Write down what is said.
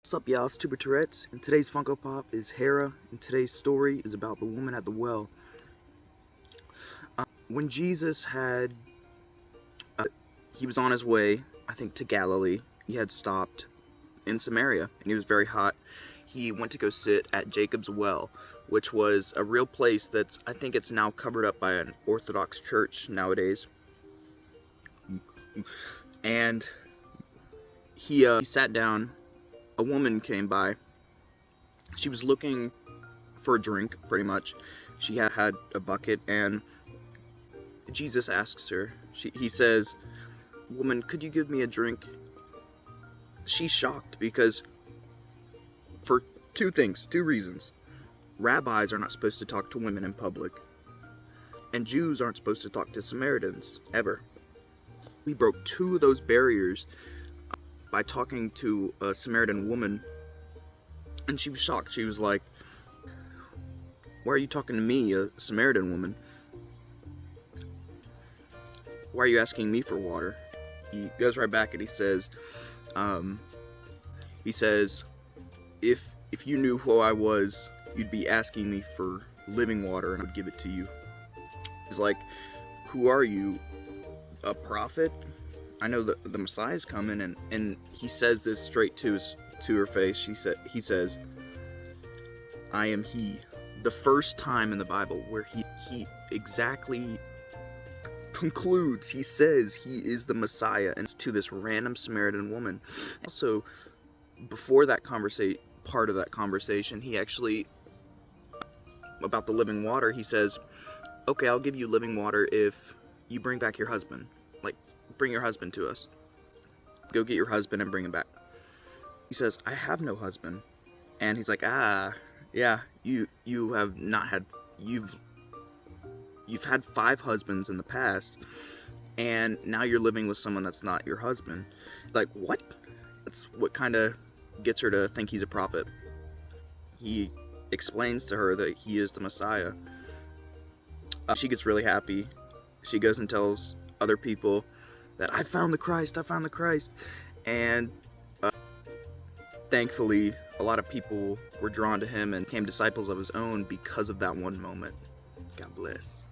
What's up, y'all? It's Tuber Tourette's, and today's Funko Pop is Hera, and today's story is about the woman at the well. When Jesus he was on his way, I think, to Galilee. He had stopped in Samaria, and he was very hot. He went to go sit at Jacob's Well, which was a real place I think it's now covered up by an Orthodox church nowadays. And he sat down. A woman came by. She was looking for a drink, pretty much. She had a bucket, and Jesus asks her, he says, "Woman, could you give me a drink?" She's shocked because, for two reasons. Rabbis are not supposed to talk to women in public, and Jews aren't supposed to talk to Samaritans, ever. We broke two of those barriers by talking to a Samaritan woman, and she was shocked. She was like, "Why are you talking to me, a Samaritan woman? Why are you asking me for water?" He goes right back and he says, if you knew who I was, you'd be asking me for living water and I'd give it to you. He's like, "Who are you? A prophet? I know that the Messiah's coming." And he says this straight to her face. He says, "I am he." The first time in the Bible where he exactly concludes, he says he is the Messiah, and it's to this random Samaritan woman. Also, before that part of that conversation, he actually, about the living water, he says, "Okay, I'll give you living water if you bring back your husband. Like, bring your husband to us. Go get your husband and bring him back." He says, "I have no husband." And he's like, "Yeah, you have not had, you've had 5 husbands in the past, and now you're living with someone that's not your husband." Like, what? That's what kind of gets her to think he's a prophet. He explains to her that he is the Messiah. She gets really happy. She goes and tells other people that I found the Christ. And thankfully, a lot of people were drawn to him and became disciples of his own because of that one moment. God bless.